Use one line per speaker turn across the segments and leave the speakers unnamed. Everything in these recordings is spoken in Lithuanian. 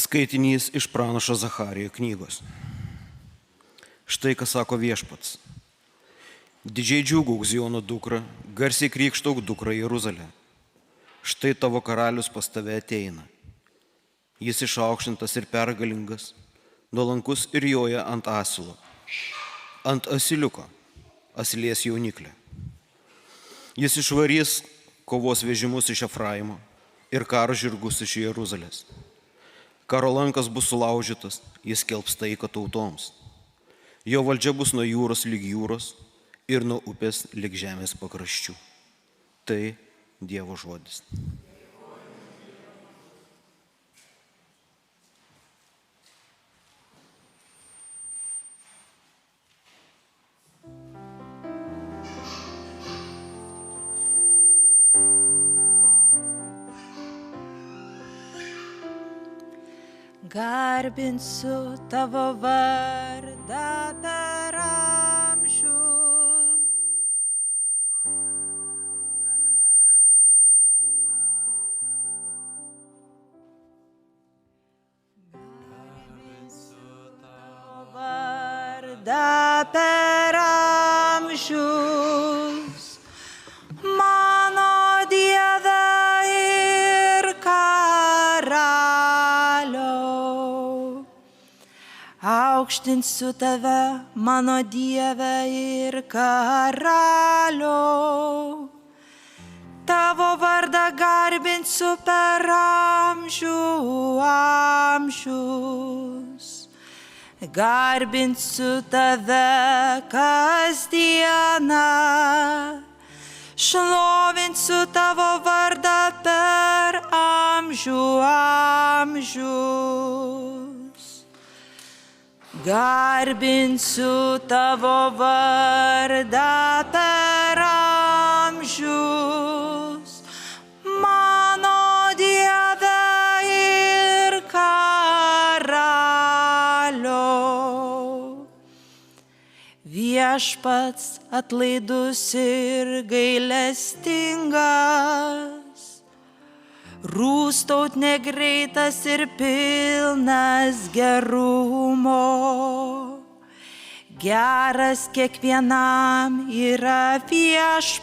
Skaitinys iš pranašo Zacharijo knygos. Štai ką sako Viešpats. Didžiai džiūgauk Ziono dukra, garsiai krykštauk dukra Jeruzalė. Štai tavo karalius pas tave ateina. Jis išaukštintas ir pergalingas, nuolankus ir joja ant asilo. Ant asiliuko, asilės jauniklė. Jis išvarys kovos vežimus iš Efraimo ir karo žirgus iš Jeruzalės. Karo lankas bus sulaužytas, jis skelbs taiką tautoms. Jo valdžia bus nuo jūros lig jūros ir nuo upės lig žemės pakraščių. Tai Dievo žodis.
Garbinsiu tavo vardą per amžius. Garbinsiu tavo vardą per amžius. Mano Dieve ir Karaliau. Aukštinsiu tave, mano Dieve ir Karaliau. Tavo vardą garbinsiu per amžius. Garbinsiu tave kasdieną. Šlovinsiu tavo vardą per amžius. Garbinsiu tavo vardą per amžius, mano Dieve ir Karaliau. Viešpats atlaidus ir gailestingas, rūstaut negreitas ir pilnas gerumo. Geras kiekvienam yra Viešpats,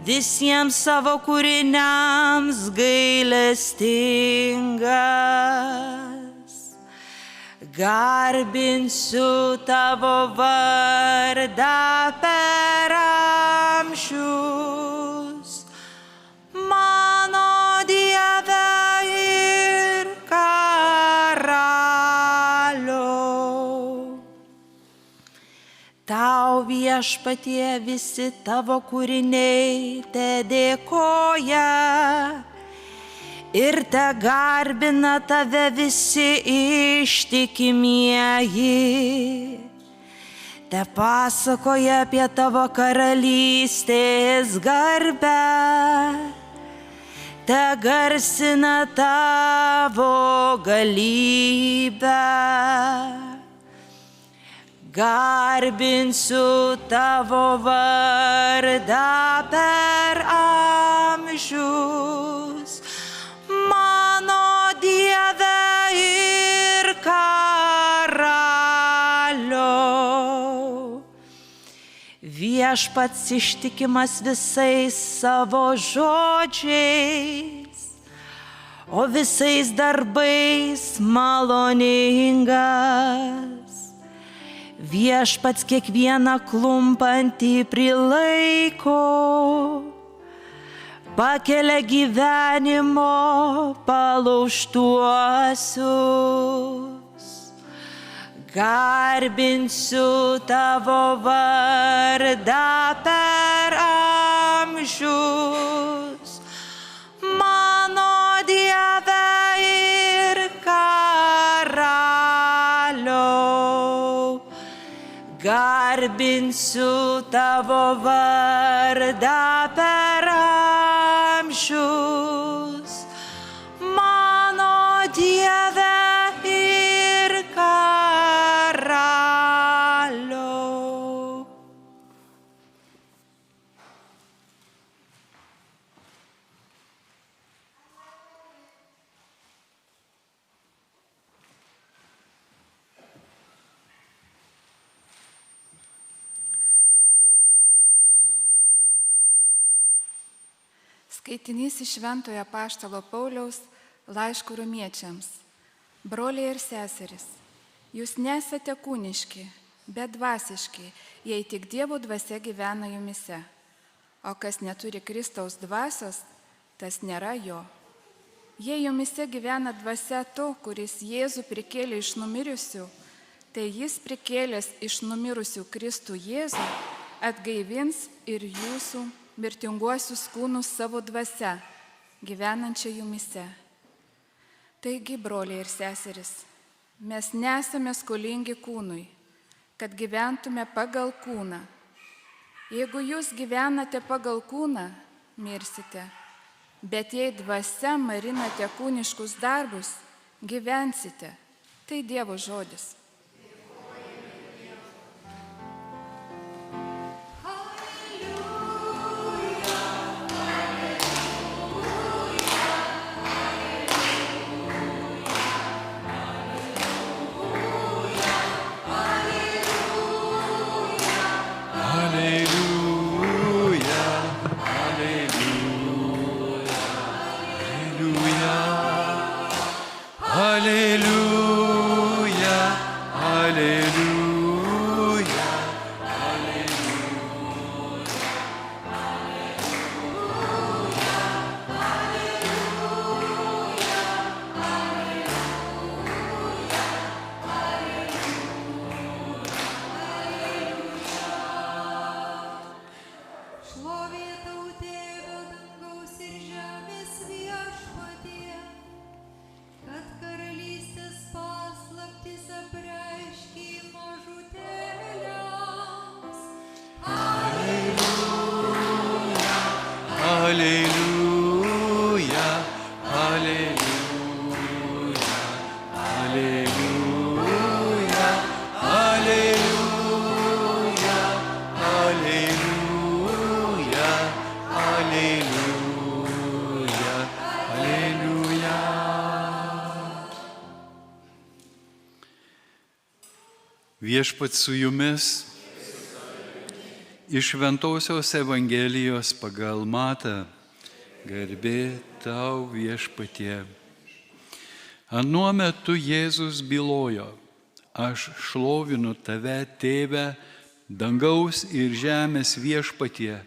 visiems savo kūriniams gailestingas. Garbinsiu tavo vardą per amžius, mano Dieve ir Karaliau. Tau Viešpatie visi tavo kūriniai te dėkoja ir te garbina tave visi ištikimieji. Te pasakoja apie tavo karalystės garbę, te garsina tavo galybę. Garbinsiu tavo vardą per amžius, mano Dieve ir Karaliau. Viešpats ištikimas visais savo žodžiais, o visais darbais maloningas. Viešpats kiekvieną klumpantį prilaiko, pakelia gyvenimo palaužtuosius. Garbinsiu tavo vardą per amžius, mano Dieve ir Karaliau. Garbinsiu tavo vardą per amžius, mano Dieve ir Karaliau.
Skaitinys iš Šventojo Apaštalo Pauliaus laiško Romiečiams. Broliai ir seserys, jūs nesate kūniški, bet dvasiški, jei tik Dievo dvasia gyvena jumise. O kas neturi Kristaus dvasios, tas nėra jo. Jei jumise gyvena dvasia to, kuris Jėzų prikėlė iš numirusių, tai jis prikėlęs iš numirusių Kristų Jėzų atgaivins ir jūsų mirtinguosius kūnus savo dvasia, gyvenančią jumise. Taigi, broliai ir seserys, mes nesame skolingi kūnui, kad gyventume pagal kūną. Jeigu jūs gyvenate pagal kūną, mirsite, bet jei dvasia marinate kūniškus darbus, gyvensite. Tai Dievo žodis.
Viešpats su jumis. Iš Šventosios Evangelijos pagal Matą. Garbė tau, Viešpatie. Anuo metu Jėzus bylojo: aš šlovinu tave, Tėve, dangaus ir žemės Viešpatie,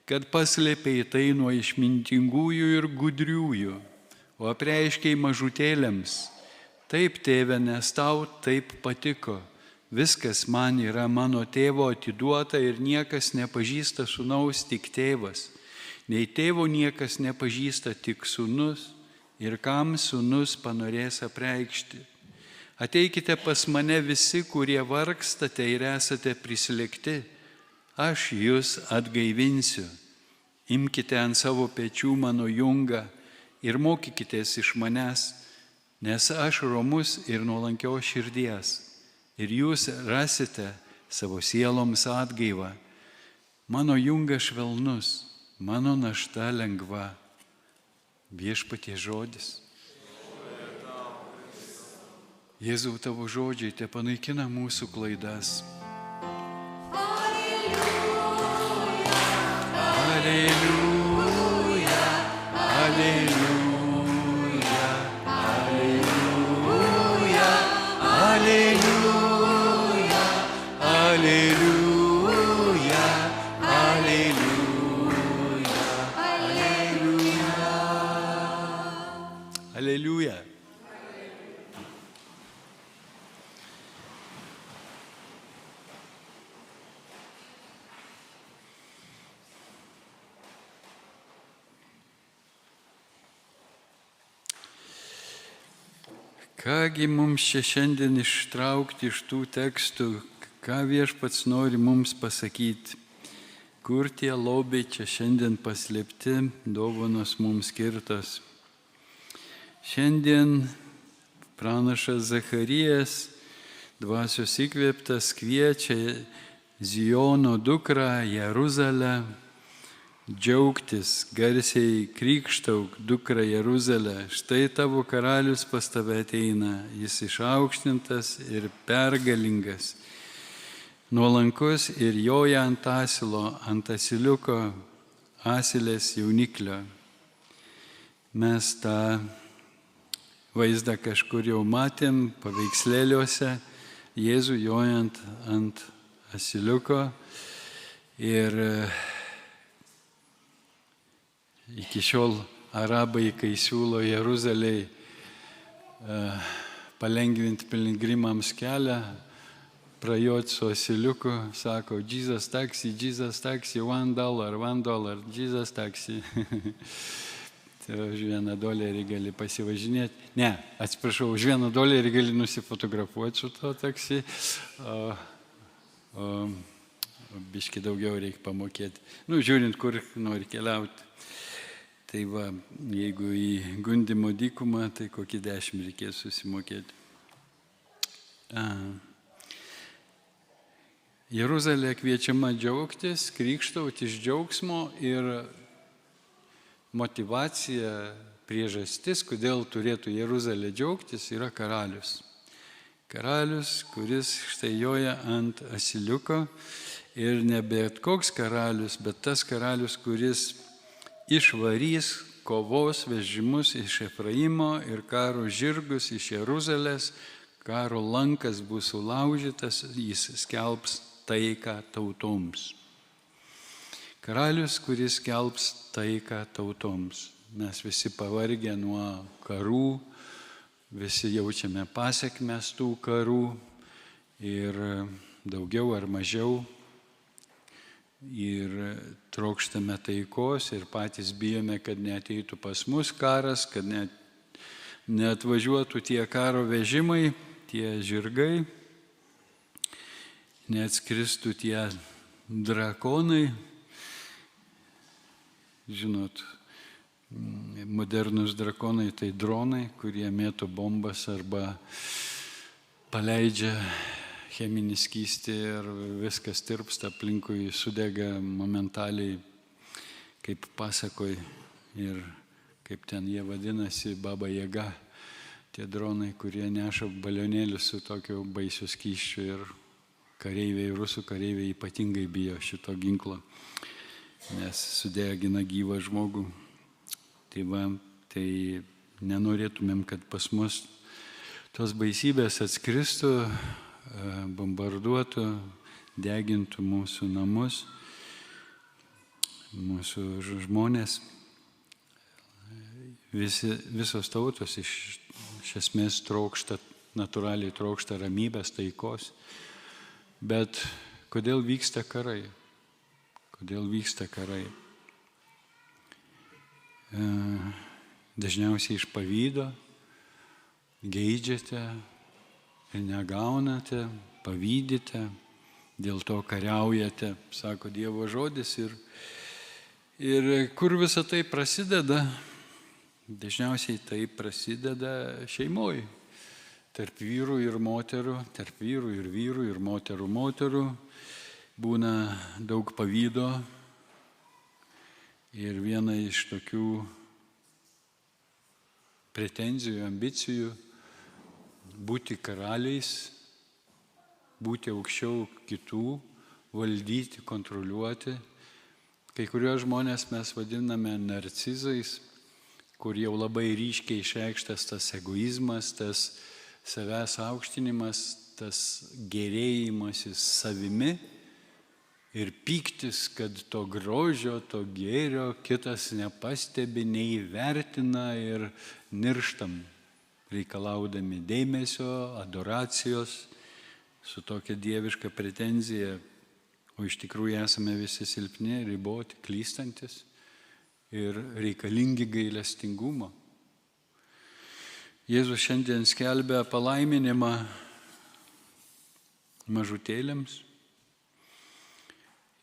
kad paslėpei tai nuo išmintingųjų ir gudriųjų, o apreiškei mažutėliams. Taip, Tėve, nes tau taip patiko. Viskas man yra mano tėvo atiduota ir niekas nepažįsta sūnaus, tik tėvas. Nei tėvo niekas nepažįsta, tik sūnus, ir kam sūnus panorės apreikšti. Ateikite pas mane visi, kurie vargstate ir esate prislėgti, aš jūs atgaivinsiu. Imkite ant savo pečių mano jungą ir mokykitės iš manęs, nes aš romus ir nuolankios širdies. Ir jūs rasite savo sieloms atgaivą. Mano jungas švelnus, mano našta lengva. Viešpaties žodis. Jėzau, tavo žodžiai te panaikina mūsų klaidas. Alleluja, alleluja, alleluja, alleluja. Alleluja, alleluja, alleluja. Alleluja. Kągi mums čia šiandien ištraukti iš tų tekstų, ką Viešpats nori mums pasakyti, kur tie lobiai čia šiandien paslėpti, dovanos mums skirtos. Šiandien pranašas Zacharijas, dvasios įkvėptas, kviečia Ziono dukrą Jeruzalę džiaugtis, garsiai krykštauk, dukra Jeruzalė, štai tavo karalius pas tave ateina, jis išaukštintas ir pergalingas, nuolankus ir joja ant asilo, ant asiliuko, asilės jauniklio. Mes tą vaizdą kažkur jau matėm paveikslėliuose, Jėzų jojant ant asiliuko. Ir iki šiol arabai, kai siūlo Jeruzalėj palengvinti piligrimams kelią, prajot su asiliuku, sako, Jesus taxi, $1, $1, Jesus taxi. Tai už $1 gali pasivažinėti. Ne, atsiprašau, už $1 gali nusifotografuoti su to taksi, o biški daugiau reikia pamokėti. Žiūrint, kur nori keliauti. Tai va, jeigu į Gundimo dykumą, tai kokį 10 reikės susimokėti. Jeruzalė kviečiama džiaugtis, krikštauti iš džiaugsmo ir motivacija, priežastis, kodėl turėtų Jeruzalė džiaugtis, yra karalius. Karalius, kuris štai joja ant asiliuko ir ne bet koks karalius, bet tas karalius, kuris išvarys kovos vežimus iš Efraimo ir karo žirgus iš Jeruzalės, karo lankas bus sulaužytas, jis skelbs taiką tautoms. Karalius, kuris skelbs taiką tautoms. Mes visi pavargę nuo karų, visi jaučiame pasekmes tų karų ir daugiau ar mažiau. Ir trokštame taikos ir patys bijome, kad neateitų pas mus karas, kad neatvažiuotų tie karo vežimai, tie žirgai, neatskristų tie drakonai. Žinot, modernus drakonai tai dronai, kurie mėto bombas arba paleidžia cheminį skystį ir viskas tirpsta aplinkui, sudega momentaliai, kaip pasakoj ir kaip ten jie vadinasi, Baba Jaga, tie dronai, kurie neša balionėlius su tokiu baisiu skysčiu ir kareiviai, rusų kareiviai ypatingai bijo šito ginklo, nes sudegina gyvą žmogų. Tai va, tai nenorėtumėm, kad pas mus tos baisybės atskristų, bombarduotų, degintų mūsų namus, mūsų žmonės. Visos tautos iš esmės trokšta, natūraliai trokšta ramybės, taikos. Bet kodėl vyksta karai? Kodėl vyksta karai? Dažniausiai iš pavydo, geidžiate ir negaunate, pavydite, dėl to kariaujate, sako Dievo žodis. Ir kur visa tai prasideda? Dažniausiai tai prasideda šeimoje, tarp vyrų ir moterų, tarp vyrų ir vyrų ir moterų. Būna daug pavydo ir viena iš tokių pretenzijų, ambicijų būti karaliais, būti aukščiau kitų, valdyti, kontroliuoti. Kai kuriuos žmonės mes vadiname narcizais, kur jau labai ryškiai išreikštas tas egoizmas, tas savęs aukštinimas, tas gerėjimasis savimi ir pyktis, kad to grožio, to gėrio kitas nepastebi, neįvertina ir nirštam, reikalaudami dėmesio, adoracijos, su tokia dieviška pretenzija, o iš tikrųjų esame visi silpni, riboti, klystantis ir reikalingi gailestingumo. Jėzus šiandien skelbia palaiminimą mažutėlėms.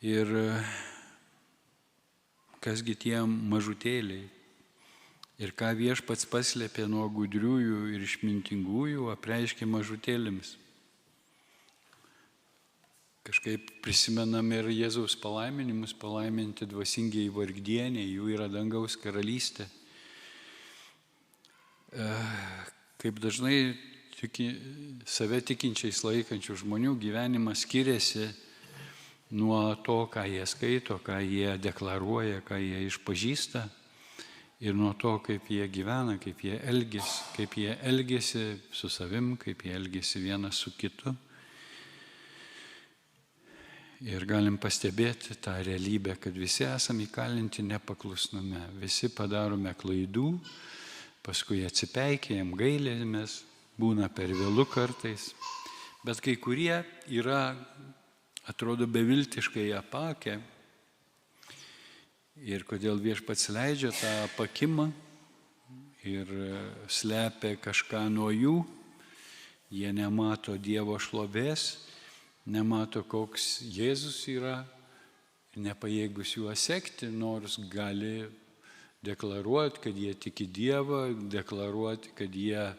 Ir kasgi tie mažutėliai? Ir ką Viešpats paslėpė nuo gudriųjų ir išmintingųjų, apreiškė mažutėlėms. Kažkaip prisimename ir Jėzaus palaiminimus, palaiminti dvasingieji vargdieniai, jų yra dangaus karalystė. Kaip dažnai save tikinčiais laikančių žmonių gyvenimas skiriasi nuo to, ką jie skaito, ką jie deklaruoja, ką jie išpažįsta. ir nuo to, kaip jie gyvena, kaip jie elgesi su savim, kaip jie elgesi vienas su kitu. Ir galim pastebėti tą realybę, kad visi esame įkalinti nepaklusnume, visi padarome klaidų, paskui atsipeikėjam, gailėmės, būna per vėlu kartais, bet kai kurie yra, atrodo, beviltiškai apakę. Ir kodėl Viešpats leidžia tą apakimą ir slepia kažką nuo jų, jie nemato Dievo šlovės, nemato, koks Jėzus yra, nepajėgus juo sekti, nors gali deklaruoti, kad jie tiki Dievą, deklaruoti, kad jie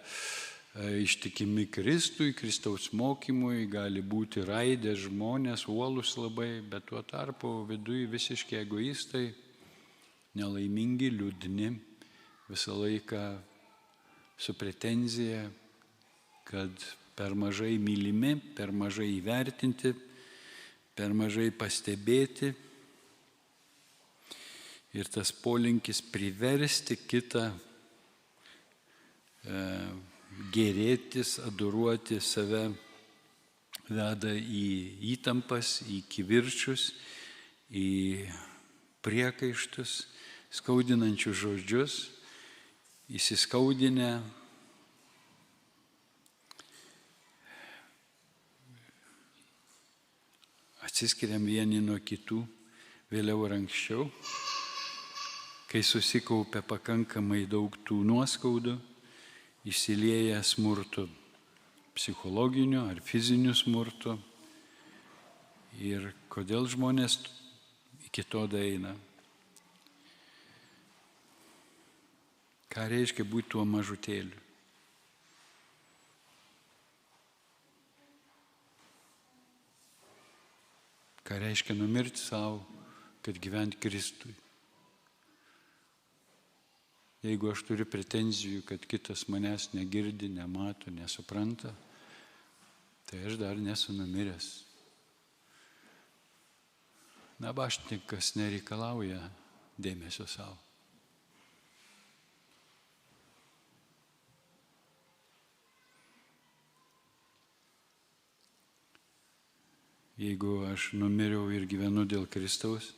ištikimi Kristui, Kristaus mokymui, gali būti raidės žmonės, uolus labai, bet tuo tarpu viduje visiškai egoistai, nelaimingi, liūdni, visą laiką su pretenzija, kad per mažai mylimi, per mažai įvertinti, per mažai pastebėti. Ir tas polinkis priversti kitą gėrėtis, adoruoti save veda į įtampas, į kivirčius, į priekaištus, skaudinančius žodžius, įsiskaudinę atsiskiriam vieni nuo kitų, vėliau ar anksčiau, kai susikaupia pakankamai daug tų nuoskaudų, išsilieja smurtu, psichologiniu ar fiziniu smurtu. Ir kodėl žmonės iki to daeina? Ką reiškia būti tuo mažutėliu? Ką reiškia numirti savo, kad gyventi Kristui? Jeigu aš turiu pretenzijų, kad kitas manęs negirdi, nemato, nesupranta, tai aš dar nesu numiręs. Nabaštininkas nereikalauja dėmesio savo. Jeigu aš numiriau ir gyvenu dėl Kristaus,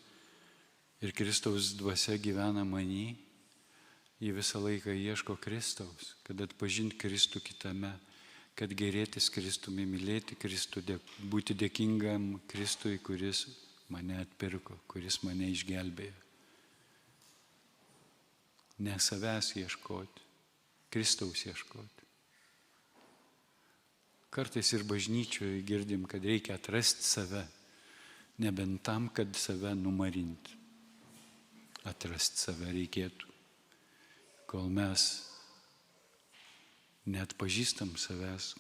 ir Kristaus dvasia gyvena manį, jį visą laiką ieško Kristaus, kad atpažinti Kristų kitame, kad gerėtis Kristumi, mylėti Kristų, būti dėkingam Kristui, kuris mane atpirko, kuris mane išgelbėjo. Ne savęs ieškoti, Kristaus ieškoti. Kartais ir bažnyčioje girdim, kad reikia atrasti save, nebent tam, kad save numarinti. Atrasti save reikėtų, kol mes neatpažįstam savęs,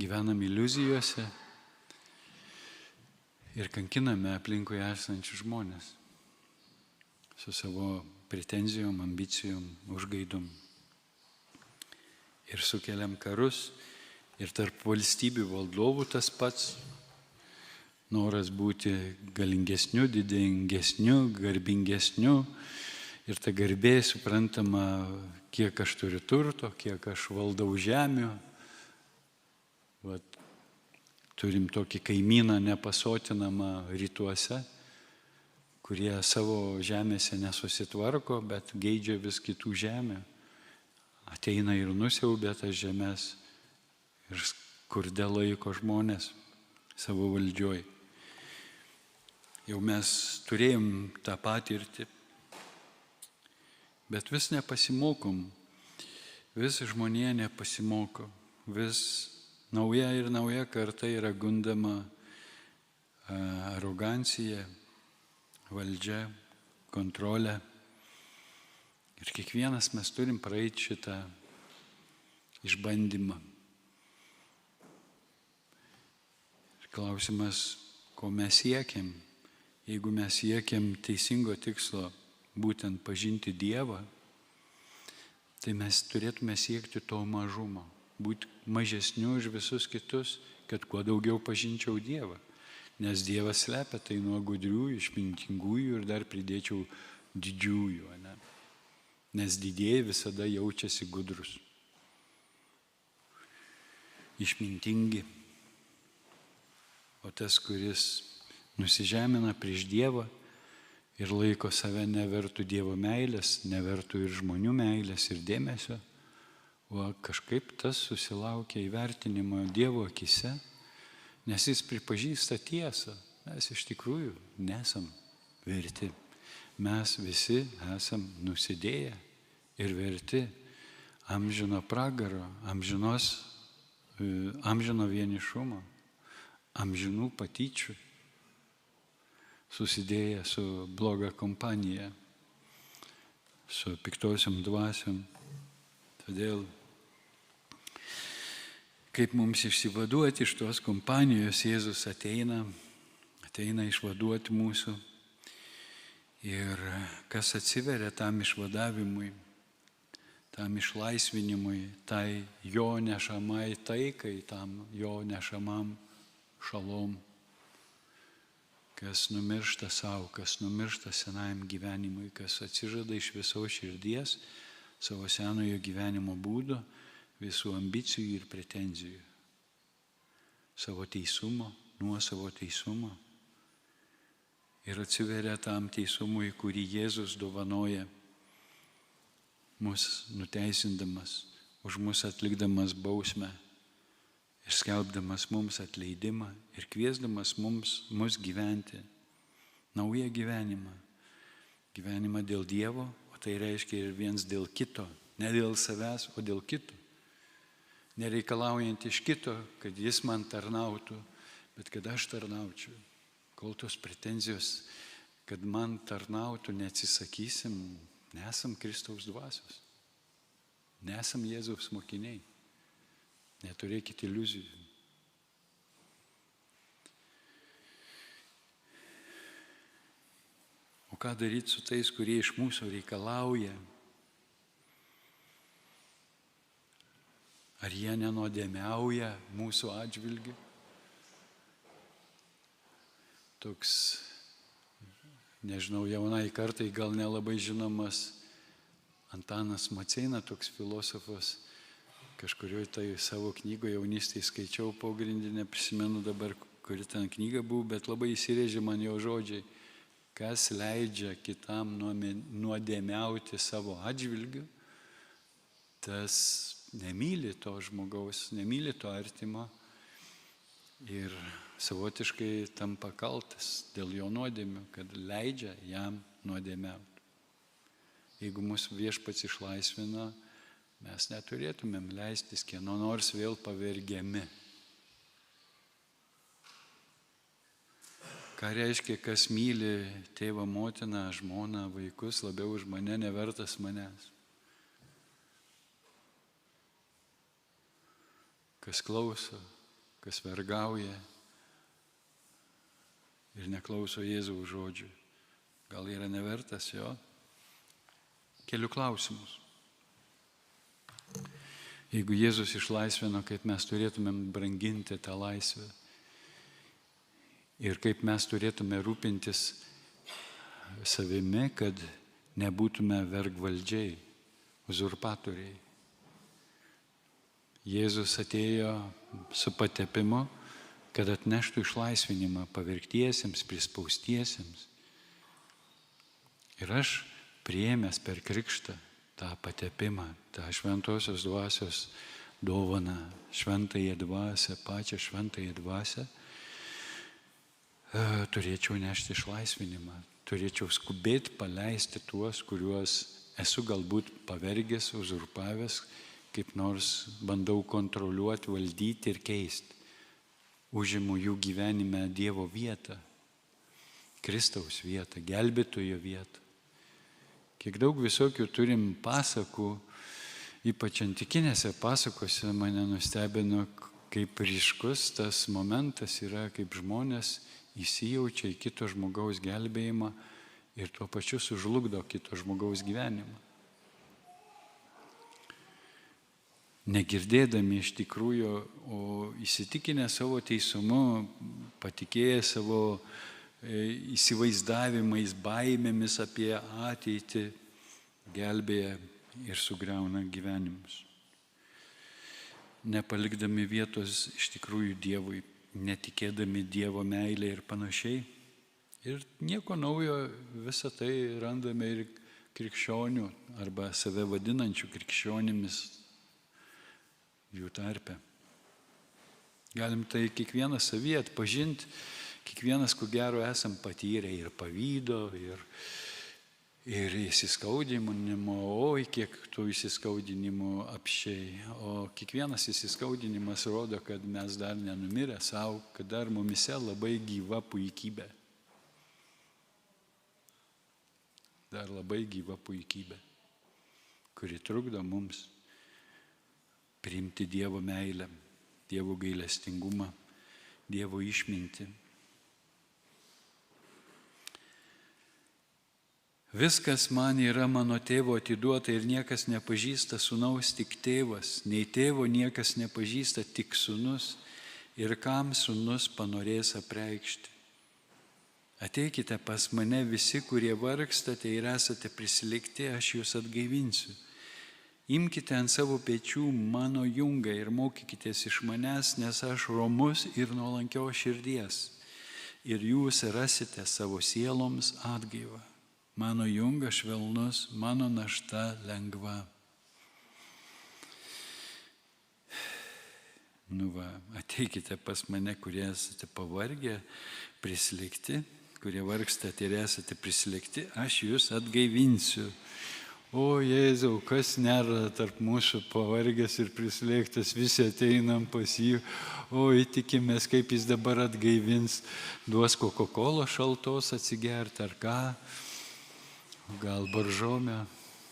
gyvenam iliuzijose ir kankiname aplinkui esančius žmonės su savo pretenzijom, ambicijom, užgaidom. Ir sukeliam karus, ir tarp valstybių valdovų tas pats. Noras būti galingesniu, didingesniu, garbingesniu. Ir ta garbė suprantama, kiek aš turiu turto, kiek aš valdau žemių. Vat, turim tokį kaimyną nepasotinamą rytuose, kurie savo žemėse nesusitvarko, bet geidžia vis kitų žemę. Ateina ir nusiaubė tas žemės ir skurde laiko žmonės savo valdžioj. Jau mes turėjom tą patirtį, bet vis nepasimokom, vis žmonija nepasimoko, vis nauja ir nauja karta yra gundama arogancija, valdžia, kontrolė. Ir kiekvienas mes turim praeiti šitą išbandymą. Ir klausimas, ko mes siekiam. Jeigu mes siekiam teisingo tikslo, būtent pažinti Dievą, tai mes turėtume siekti to mažumo, būti mažesniu už visus kitus, kad kuo daugiau pažinčiau Dievą. Nes Dievas slepia tai nuo gudriųjų, išmintingųjų ir dar pridėčiau didžiųjų. Ne? nes didieji visada jaučiasi gudrus, išmintingi. O tas, kuris nusižemina prieš Dievą ir laiko save nevertų Dievo meilės, nevertų ir žmonių meilės ir dėmesio, o kažkaip tas susilaukia įvertinimo Dievo akise, nes jis pripažįsta tiesą. Mes iš tikrųjų nesam verti. Mes visi esam nusidėję ir verti amžino pragaro, amžino vienišumo, amžinų patyčių, susidėję su bloga kompanija, su piktosiom dvasiom. Todėl, kaip mums išsivaduoti iš tos kompanijos, Jėzus ateina išvaduoti mūsų. Ir kas atsiveria tam išvadavimui, tam išlaisvinimui, tai jo nešamai taikai, tam jo nešamam šalom, kas numiršta savo, kas numiršta senajam gyvenimui, kas atsižada iš visos širdies savo senojo gyvenimo būdo, visų ambicijų ir pretenzijų, savo teisumo, nuo savo teisumo. Ir atsiveria tam teisumui, kurį Jėzus dovanoja, mus nuteisindamas, už mus atlikdamas bausmę, ir skelbdamas mums atleidimą ir kviesdamas mus gyventi naują gyvenimą. Gyvenimą dėl Dievo, o tai reiškia ir viens dėl kito, ne dėl savęs, o dėl kito. Nereikalaujant iš kito, kad jis man tarnautų, bet kad aš tarnaučiau. Kol tos pretenzijos, kad man tarnautų, neatsisakysim, nesam Kristaus dvasios, nesam Jėzaus mokiniai. Neturėkite iliuzijų. O ką daryti su tais, kurie iš mūsų reikalauja? Ar jie nenodėmiauja mūsų atžvilgiu? Toks, nežinau, jaunai kartai gal nelabai žinomas Antanas Maceina, toks filosofas, kažkurioje tai savo knygoje jaunystėje skaičiau pogrindinę, prisimenu dabar, kuri ten knyga buvo, bet labai įsirėžė man jo žodžiai, kas leidžia kitam nuodėmiauti savo atžvilgiu, tas nemyli to žmogaus, nemyli to artimo ir savotiškai tampa kaltas dėl jo nuodėmių, kad leidžia jam nuodėmiauti. Jeigu mūsų Viešpats išlaisvino, mes neturėtumėm leistis kieno nors vėl pavergiami. Ką reiškia, kas myli tėvą, motiną, žmoną, vaikus labiau už mane, nevertas manęs. Kas klauso, kas vergauja ir neklauso Jėzaus žodžių, gal yra nevertas jo? Keliu klausimus. Jeigu Jėzus išlaisvino, kaip mes turėtumėm branginti tą laisvę ir kaip mes turėtume rūpintis savimi, kad nebūtume vergvaldžiai, uzurpatoriai. Jėzus atėjo su patepimu, kad atneštų išlaisvinimą pavergtiesiems, prispaustiesiems. Ir aš priėmęs per krikštą tą patepimą, tą šventosios dvasios dovaną, šventąją dvasią, pačią šventąją dvasią, turėčiau nešti išlaisvinimą, turėčiau skubėti paleisti tuos, kuriuos esu galbūt pavergęs, uzurpavęs, kaip nors bandau kontroliuoti, valdyti ir keisti. Užimu jų gyvenime Dievo vietą, Kristaus vietą, gelbėtojo vietą. Kiek daug visokių turim pasakų, ypač antikinėse pasakose mane nustebino, kaip ryškus tas momentas yra, kaip žmonės įsijaučia į kito žmogaus gelbėjimą ir tuo pačiu sužlugdo kito žmogaus gyvenimą. Negirdėdami iš tikrųjų, o įsitikinę savo teisumu, patikėję savo įsivaizdavimais, baimėmis apie ateitį, gelbėja ir sugriauna gyvenimus. Nepalikdami vietos iš tikrųjų Dievui, netikėdami Dievo meilę ir panašiai. Ir nieko naujo visą tai randame ir krikščionių arba save vadinančių krikščionimis jų tarpe. Galim tai kiekvienas savyje atpažinti, kiekvienas, ko gero, esam patyrę ir pavydo, ir įsiskaudinimo, oi kiek tų įsiskaudinimų apsčiai. O kiekvienas įsiskaudinimas rodo, kad mes dar nenumirę savo, kad dar mumise labai gyva puikybė. Dar labai gyva puikybė, kuri trukdo mums priimti Dievo meilę, Dievo gailestingumą, Dievo išmintį. Viskas man yra mano tėvo atiduota ir niekas nepažįsta sūnaus, tik tėvas. Nei tėvo niekas nepažįsta, tik sūnus ir kam sūnus panorės apreikšti. Ateikite pas mane visi, kurie vargstate ir esate prisilikti, aš jūs atgaivinsiu. Imkite ant savo pečių mano jungą ir mokykitės iš manęs, nes aš romus ir nuolankios širdies. Ir jūs rasite savo sieloms atgaivą. Mano jungas švelnus, mano našta lengva. Ateikite pas mane, kurie esate pavargę, prislėgti, kurie vargstate ir esate prislėgti, aš jūs atgaivinsiu. O Jėzau, kas nėra tarp mūsų pavargęs ir prislėgtas, visi ateinam pas jį, o įtikimės, kaip jis dabar atgaivins, duos Coca-Cola šaltos atsigerti ar ką, gal baržomę,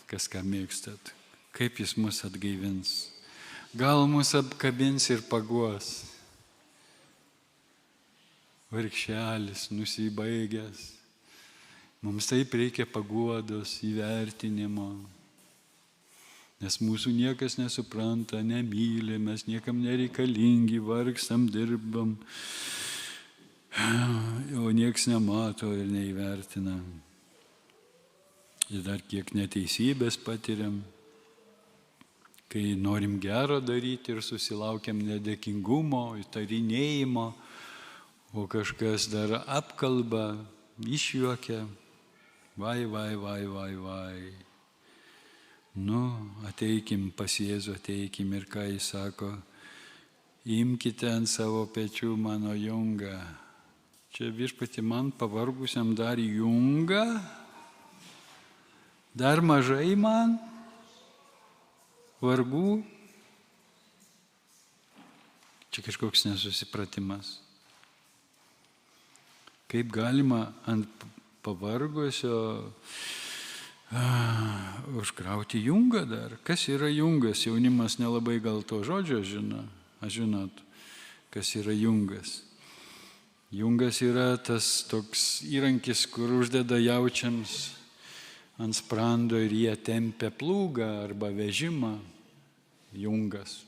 kas ką mėgstat, kaip jis mus atgaivins. Gal mus apkabins ir paguos. Vargšelis, nusibaigęs. Mums taip reikia paguodos, įvertinimo. Nes mūsų niekas nesupranta, nemyli, mes niekam nereikalingi, vargstam, dirbam. O nieks nemato ir neįvertina. Ir dar kiek neteisybės patiriam. Kai norim gero daryti ir susilaukiam nedėkingumo, įtarinėjimo, o kažkas dar apkalba, išjuokia, vai. Ateikim pas Jėzų, ateikim ir ką jis sako, imkite ant savo pečių mano jungą. Čia viešpatį man pavargusiam dar jungą, dar mažai man vargų. Čia kažkoks nesusipratimas. Kaip galima ant pavargusio užkrauti jungą dar? Kas yra jungas? Jaunimas nelabai gal to žodžio žino. Aš žinot, kas yra jungas. Jungas yra tas toks įrankis, kur uždeda jaučiams ant sprando ir jie tempia plūgą arba vežimą. Jungas.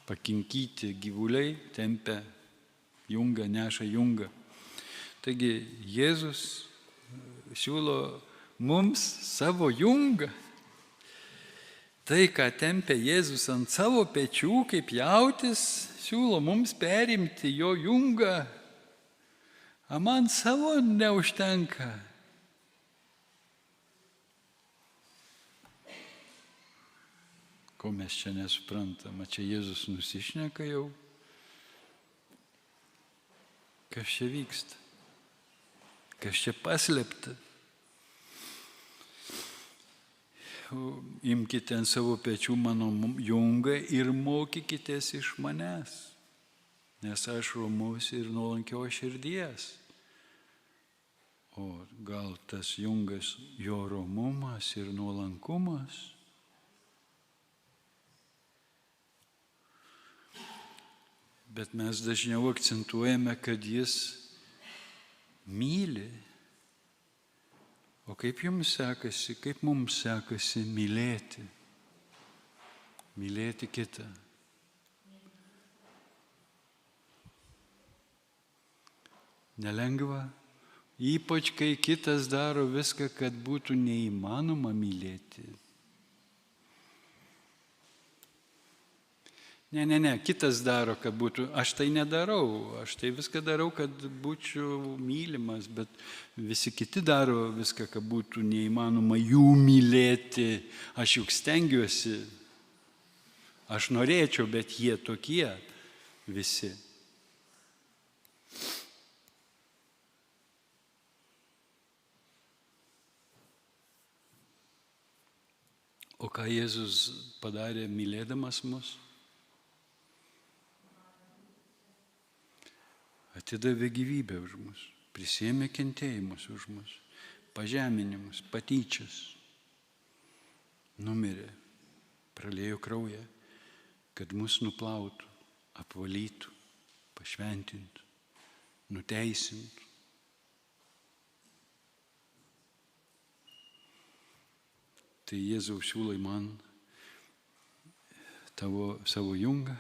Pakinkyti gyvuliai tempia jungą, neša jungą. Taigi Jėzus siūlo mums savo jungą. Tai, ką tempia Jėzus ant savo pečių, kaip jautis, siūlo mums perimti jo jungą. O man savo neužtenka. Ko mes čia nesuprantam? Čia Jėzus nusišneka jau. Kas čia vyksta? Kas čia paslėpta? Imkite ant savo pečių mano jungą ir mokykitės iš manęs, nes aš romus ir nuolankios širdies. O gal tas jungas jo romumas ir nuolankumas? Bet mes dažniau akcentuojame, kad jis myli. O kaip jums sekasi, kaip mums sekasi mylėti? Mylėti kitą. Nelengva, Ypač kai kitas daro viską, kad būtų neįmanoma mylėti. Ne, kitas daro, kad būtų, aš tai nedarau, aš tai viską darau, kad būčiau mylimas, bet visi kiti daro viską, kad būtų neįmanoma jų mylėti. Aš juk stengiuosi, aš norėčiau, bet jie tokie visi. O ką Jėzus padarė mylėdamas mus? Atidavė gyvybę už mus, prisėmė kentėjimus už mus, pažeminimus, patyčias, numirė, praliejo kraują, kad mus nuplautų, apvalytų, pašventintų, nuteisintų. Tai Jėzau siūlai man savo jungą,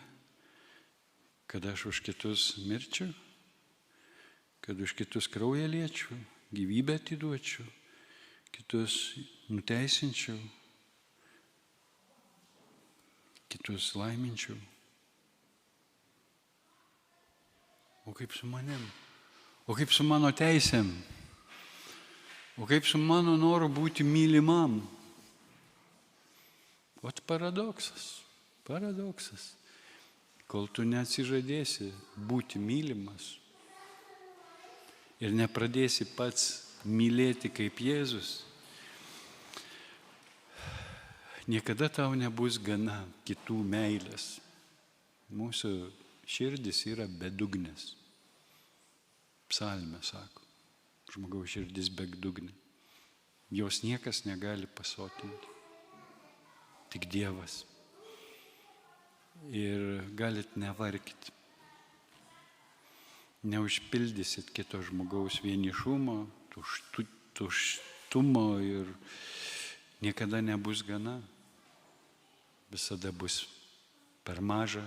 kad aš už kitus mirčiau, kad už kitus kraują liečiau, gyvybę atiduočiau, kitus nuteisinčiau, kitus laiminčiau. O kaip su manim? O kaip su mano teisėm? O kaip su mano noru būti mylimam? Ot paradoksas. Kol tu neatsižadėsi būti mylimas ir nepradėsi pats mylėti kaip Jėzus, niekada tau nebus gana kitų meilės. Mūsų širdis yra bedugnės. Psalmė sako, žmogaus širdis bedugnė. Jos niekas negali pasotinti. Tik Dievas. Ir galit nevarkit. Neužpildysit kito žmogaus vienišumo, tuštumo ir niekada nebus gana. Visada bus per maža,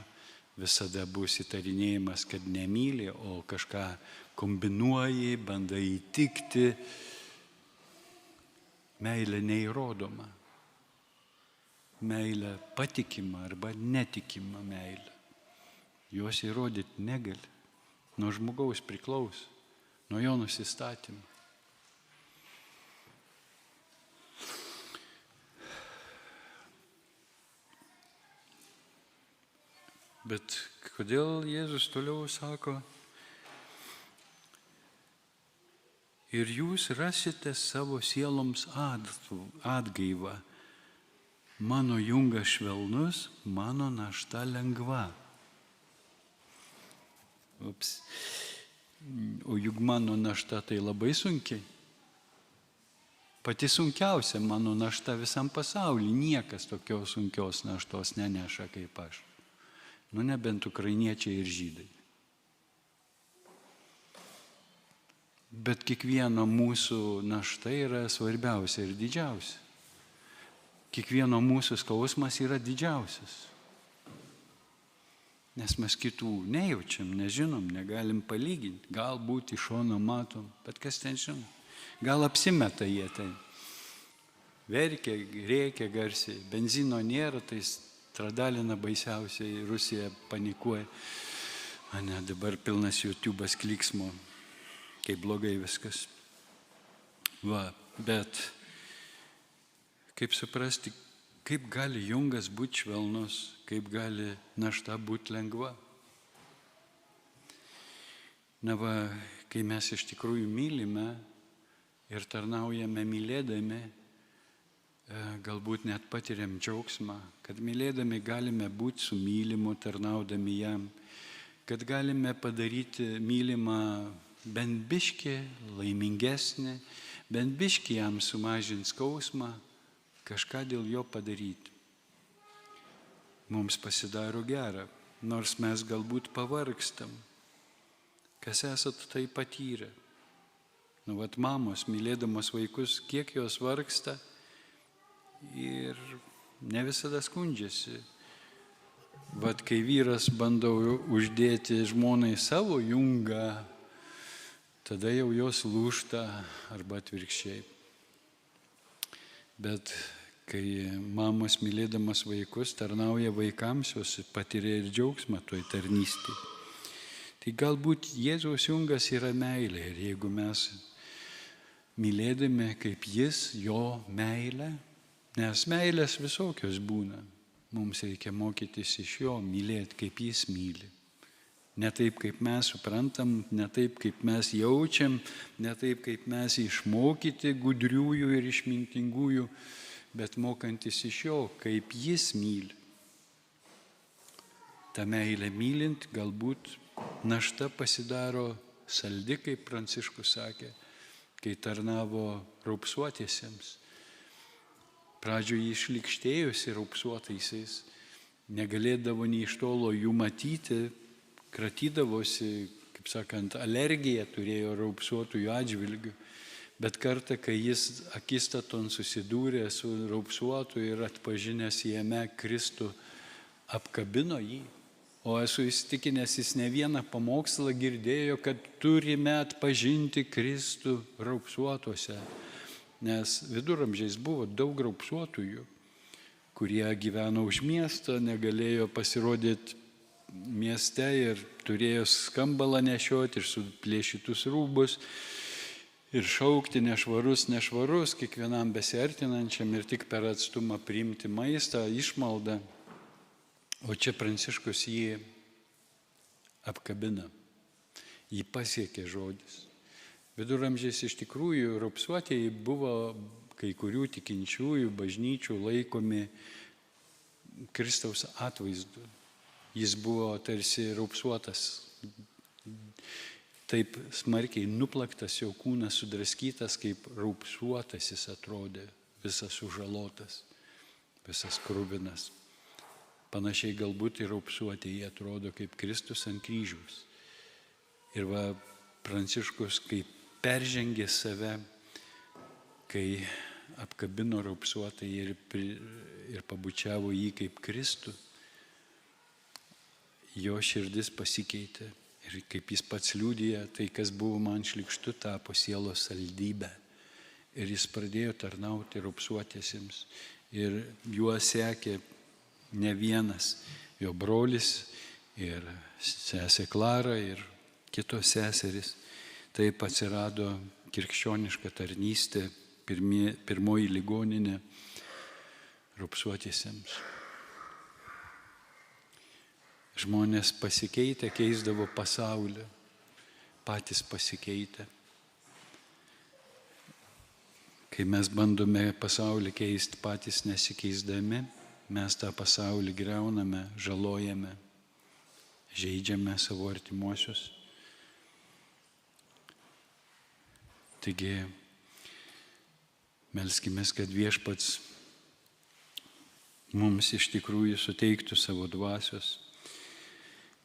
visada bus įtarinėjimas, kad nemyli, o kažką kombinuoji, bandai įtikti. Meilė neįrodoma. Meilė patikima arba netikima meilė. Jos įrodyti negali. Nuo žmogaus priklauso, nuo jo nusistatymų. Bet kodėl Jėzus toliau sako, ir jūs rasite savo sieloms atgaivą. Mano jungas švelnus, mano našta lengva. O juk mano našta tai labai sunkiai. Pati sunkiausia mano našta visam pasauliu. Niekas tokios sunkios naštos neneša kaip aš. Nu nebent ukrainiečiai ir žydai. Bet kiekvieno mūsų našta yra svarbiausia ir didžiausia. Kiekvieno mūsų skausmas yra didžiausias. Nes mes kitų nejaučiam, nežinom, negalim palyginti. Galbūt iš šono matom, bet kas ten žino. Gal apsimeta jie tai. Verkia, rėkia garsiai. Benzino nėra, tai stradalina baisiausiai. Rusija panikuoja. Ne, dabar pilnas YouTube'as kliksmo. Kaip blogai viskas. Bet kaip suprasti, kaip gali jungas būti švelnus, kaip gali našta būti lengva. Kai mes iš tikrųjų mylime ir tarnaujame mylėdami, galbūt net patiriam džiaugsmą, kad mylėdami galime būti su mylimu, tarnaudami jam, kad galime padaryti mylimą bent biškį laimingesnį, bent biškį jam sumažinti skausmą, kažką dėl jo padaryti. Mums pasidaro gera, nors mes galbūt pavargstam. Kas esat tai patyrę? Mamos, mylėdamos vaikus, kiek jos vargsta ir ne visada skundžiasi. Kai vyras bando uždėti žmonai savo jungą, tada jau jos lūžta arba atvirkščiai. Bet kai mamos mylėdamas vaikus tarnauja vaikams, jos patiria ir džiaugsmą toj tarnystėje. Tai galbūt Jėzaus jungas yra meilė ir jeigu mes mylėdami kaip jis, jo meilę, nes meilės visokios būna, mums reikia mokytis iš jo mylėti, kaip jis myli. Ne taip, kaip mes suprantam, ne taip, kaip mes jaučiam, ne taip, kaip mes išmokyti gudriųjų ir išmintingųjų, bet mokantis iš jo, kaip jis myli. Ta meilė mylint galbūt našta pasidaro saldi, kaip Pranciškus sakė, kai tarnavo raupsuotiesiems. Pradžioje išlikštėjusi raupsuotaisiais, negalėdavo nei iš tolo jų matyti, kratydavosi, kaip sakant, alergiją turėjo raupsuotųjų atžvilgių. Bet kartą, kai jis akistaton susidūrė su raupsuotu ir atpažinęs jame Kristų, apkabino jį. O esu įsitikinęs, jis ne vieną pamokslą girdėjo, kad turime atpažinti Kristų raupsuotuose. Nes viduramžiais buvo daug raupsuotųjų, kurie gyveno už miesto, negalėjo pasirodyti mieste ir turėjo skambalą nešioti ir suplėšytus rūbus ir šaukti nešvarus, nešvarus kiekvienam besiartinančiam ir tik per atstumą priimti maistą, išmaldą. O čia Pranciškus jį apkabina, jį pasiekė žodis. Viduramžiais iš tikrųjų raupsuotieji buvo kai kurių tikinčiųjų bažnyčių laikomi Kristaus atvaizdu. Jis buvo tarsi raupsuotas, taip smarkiai nuplaktas, jo kūnas sudraskytas, kaip raupsuotasis atrodė, visas sužalotas, visas kruvinas. Panašiai galbūt ir raupsuotieji atrodo kaip Kristus ant kryžiaus. Ir va, Pranciškus, kai peržengė save, kai apkabino raupsuotąjį ir pabučiavo jį kaip Kristų, jo širdis pasikeitė. Ir kaip jis pats liudija, tai kas buvo man šlykštu, tapo sielos saldybė. Ir jis pradėjo tarnauti raupsuotiesiems. Ir juo sekė ne vienas, jo brolis ir sesė Klara ir kitos seserys. Taip atsirado krikščioniška tarnystė, pirmoji ligoninė raupsuotiesiems. Žmonės pasikeitę, keisdavo pasaulį, patys pasikeitę. Kai mes bandome pasaulį keisti patys nesikeisdami, mes tą pasaulį griauname, žalojame, žeidžiame savo artimuosius. Taigi, melskimės, kad Viešpats mums iš tikrųjų suteiktų savo dvasios.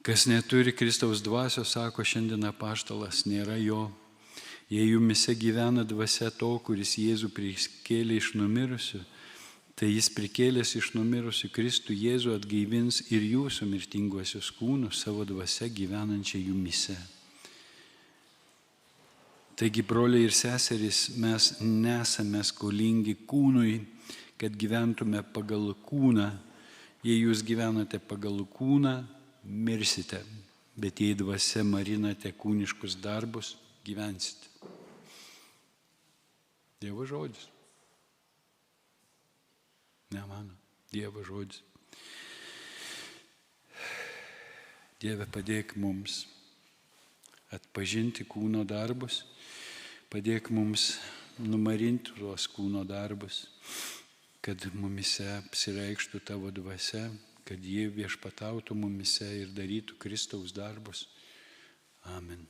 Kas neturi Kristaus dvasios, sako šiandien apaštalas, nėra jo. Jei jumise gyvena dvasia to, kuris Jėzų prikėlė iš numirusių, tai jis prikėlęs iš numirusių Kristų Jėzų atgaivins ir jūsų mirtinguosius kūnus savo dvasia gyvenančią jumise. Taigi, broliai ir seserys, mes nesame skolingi kūnui, kad gyventume pagal kūną. Jei jūs gyvenate pagal kūną, mirsite, bet jei dvasia marinate kūniškus darbus, gyvensite. Dievo žodis. Ne mano, Dievo žodis. Dieve, padėk mums atpažinti kūno darbus, padėk mums numarinti tuos kūno darbus, kad mumise apsireikštų tavo dvasia, kad jie viešpatautų mumise ir darytų Kristaus darbus. Amen.